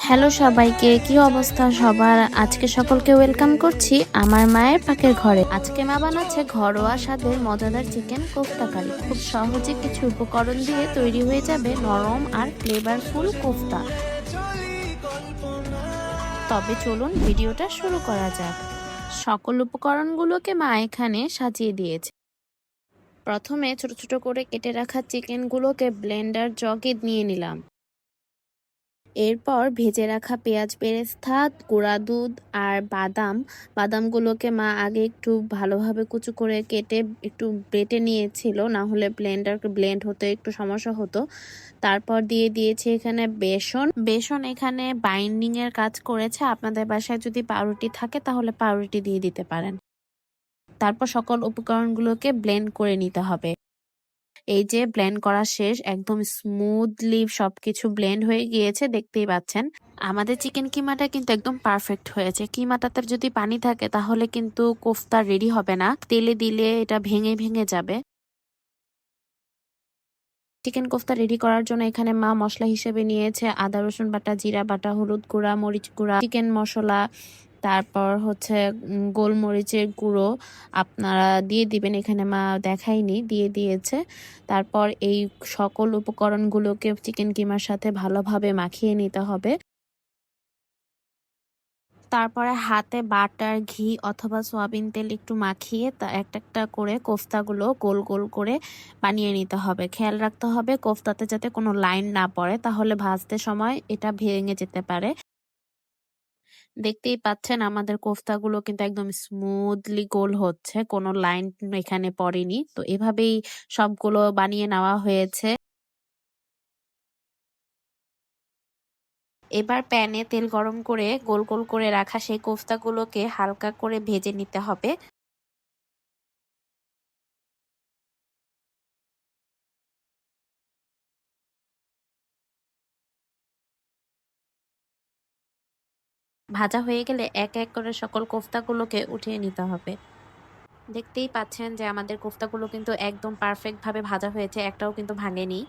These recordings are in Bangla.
হ্যালো সবাইকে, কি অবস্থা সবার? আজকে সকলকে ওয়েলকাম করছি আমার মায়ের পাকের ঘরে। আজকে মা বানাচ্ছে ঘরোয়া স্বাদের মজাদার চিকেন কোফতা কারি। খুব সহজে কিছু উপকরণ দিয়ে তৈরি হয়ে যাবে নরম আর ফ্লেভারফুল কোফতা। তবে চলুন ভিডিওটা শুরু করা যাক। সকল উপকরণগুলোকে মা এখানে সাজিয়ে দিয়েছে। প্রথমে ছোট ছোট করে কেটে রাখা চিকেনগুলোকে ব্লেন্ডার জগে নিয়ে নিলাম। এরপর ভেজে রাখা পেঁয়াজ বেরেস্তা, গুঁড়া দুধ আর বাদামগুলোকে মা আগে একটু ভালোভাবে কুচি করে কেটে একটু বেটে নিয়েছিল, না হলে ব্লেন্ড হতে একটু সমস্যা হতো। তারপর দিয়ে দিয়েছি এখানে বেসন এখানে বাইন্ডিং এর কাজ করেছে। আপনাদের বাসায় যদি পাউরুটি থাকে তাহলে পাউরুটি দিয়ে দিতে পারেন। তারপর সকল উপকরণগুলোকে ব্লেন্ড করে নিতে হবে। এই যে ব্লেন্ড করা শেষ, একদম স্মুথলি সবকিছু ব্লেন্ড হয়ে গিয়েছে, দেখতেই পাচ্ছেন। আমাদের চিকেন কিমাটা কিন্তু একদম পারফেক্ট হয়েছে। কিমাটাতে যদি পানি থাকে তাহলে কিন্তু কোফতা রেডি হবে না, তেলে দিলে এটা ভেঙে ভেঙে যাবে। চিকেন কোফতা রেডি করার জন্য এখানে মা মশলা হিসেবে নিয়েছে আদা রসুন বাটা, জিরা বাটা, হলুদ গুঁড়া, মরিচ গুঁড়া, চিকেন মশলা, তারপর হচ্ছে গোলমরিচের গুঁড়ো আপনারা দিয়ে দিবেন, এখানে মা দেখাইনি, দিয়ে দিয়েছে। তারপর এই সকল উপকরণগুলোকে চিকেন কিমার সাথে ভালোভাবে মাখিয়ে নিতে হবে। তারপরে হাতে বাটার, ঘি অথবা সয়াবিন তেল একটু মাখিয়ে তা একটা একটা করে কোফতাগুলো গোল গোল করে বানিয়ে নিতে হবে। খেয়াল রাখতে হবে কোফতাতে যাতে কোনো লাইন না পড়ে, তাহলে ভাজতে সময় এটা ভেঙে যেতে পারে। দেখতেই পাচ্ছেন আমাদের কোফতাগুলো কিন্তু একদম স্মুথলি গোল হচ্ছে, কোনো লাইন এখানে পড়েনি। তো এভাবেই সবগুলো বানিয়ে নেওয়া হয়েছে। এবার প্যানে তেল গরম করে গোল গোল করে রাখা সেই কোফতাগুলোকে হালকা করে ভেজে নিতে হবে। ভাজা হয়ে গেলে এক এক করে সকল কোফতাগুলোকে উঠিয়ে নিতে হবে। দেখতেই পাচ্ছেন যে আমাদের কোফতাগুলো কিন্তু একদম পারফেক্ট ভাবে ভাজা হয়েছে, একটাও কিন্তু ভাঙেনি।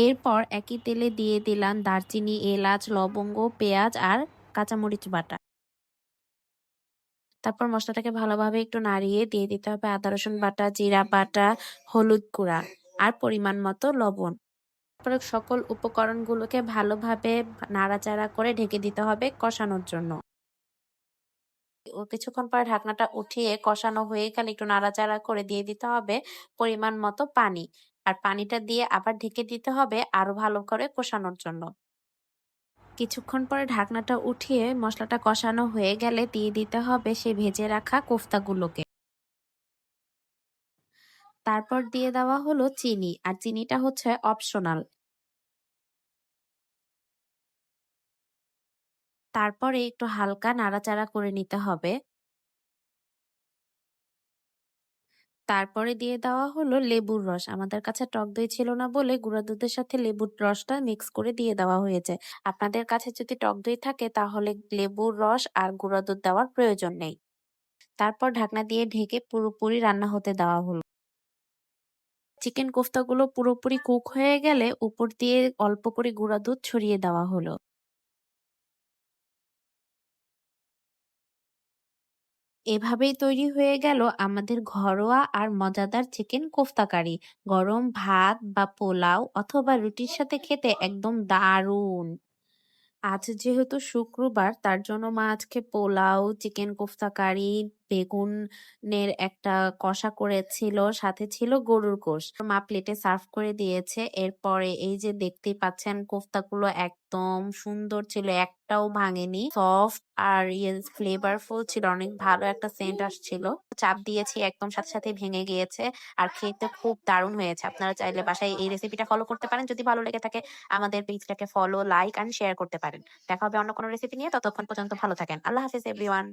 এরপর একই তেলে দিয়ে দিলাম দারচিনি, এলাচ, লবঙ্গ, পেঁয়াজ আর কাঁচামরিচ বাটা। তারপর মশলাটাকে ভালোভাবে একটু নাড়িয়ে দিয়ে দিতে হবে আদা রসুন বাটা, জিরা বাটা, হলুদ গুঁড়া আর পরিমাণ মতো লবণ। তারপরে সকল উপকরণগুলোকে ভালোভাবে নাড়াচাড়া করে ঢেকে দিতে হবে কষানোর জন্য। ও কিছুক্ষণ পরে ঢাকনাটা উঠিয়ে কষানো হয়ে গেলে একটু নাড়াচাড়া করে দিয়ে দিতে হবে পরিমাণ মতো পানি। আর পানিটা দিয়ে আবার ঢেকে দিতে হবে আরো ভালো করে কষানোর জন্য। কিছুক্ষণ পরে ঢাকনাটা উঠিয়ে মশলাটা কষানো হয়ে গেলে দিয়ে দিতে হবে সেই ভেজে রাখা কোফতাগুলোকে। তারপর দিয়ে দেওয়া হলো চিনি, আর চিনিটা হচ্ছে অপশনাল। তারপরে একটু হালকা নাড়াচাড়া করে নিতে হবে। তারপরে দিয়ে দেওয়া হলো লেবুর রস। আমাদের কাছে টক দই ছিল না বলে গুঁড়া দুধের সাথে লেবুর রসটা মিক্স করে দিয়ে দেওয়া হয়েছে। আপনাদের কাছে যদি টক দই থাকে তাহলে লেবুর রস আর গুঁড়া দুধ দেওয়ার প্রয়োজন নেই। তারপর ঢাকনা দিয়ে ঢেকে পুরোপুরি রান্না হতে দেওয়া হলো। চিকেন কোফতাগুলো পুরোপুরি কুক হয়ে গেলে উপর দিয়ে অল্প করে গুঁড়া দুধ ছড়িয়ে দেওয়া হলো। এভাবেই তৈরি হয়ে গেল আমাদের ঘরোয়া আর মজাদার চিকেন কোফতা কারি। গরম ভাত বা পোলাও অথবা রুটির সাথে খেতে একদম দারুণ। আজ যেহেতু শুক্রবার তার জন্য মা আজকে পোলাও, চিকেন কোফতা কারি, বেগুনের একটা কষা করেছিল, সাথে ছিল গরুর গোশত। মা প্লেটে সার্ভ করে দিয়েছে। এরপরে এই যে দেখতেই পাচ্ছেন কোফতাগুলো একদম সুন্দর ছিল, একটাও ভাঙেনি, সফট আর ফ্লেভারফুল ছিল, অনেক ভালো একটা সেন্ট আসছিল। চাপ দিয়েছি একদম সাথে সাথে ভেঙে গিয়েছে, আর খেতে খুব দারুণ হয়েছে। আপনারা চাইলে বাসায় এই রেসিপিটা ফলো করতে পারেন। যদি ভালো লেগে থাকে আমাদের পেজটাকে ফলো, লাইক এন্ড শেয়ার করতে পারেন। দেখা হবে অন্য কোনো রেসিপি নিয়ে। ততক্ষণ পর্যন্ত ভালো থাকেন। আল্লাহ হাফেজ এভরিওয়ান।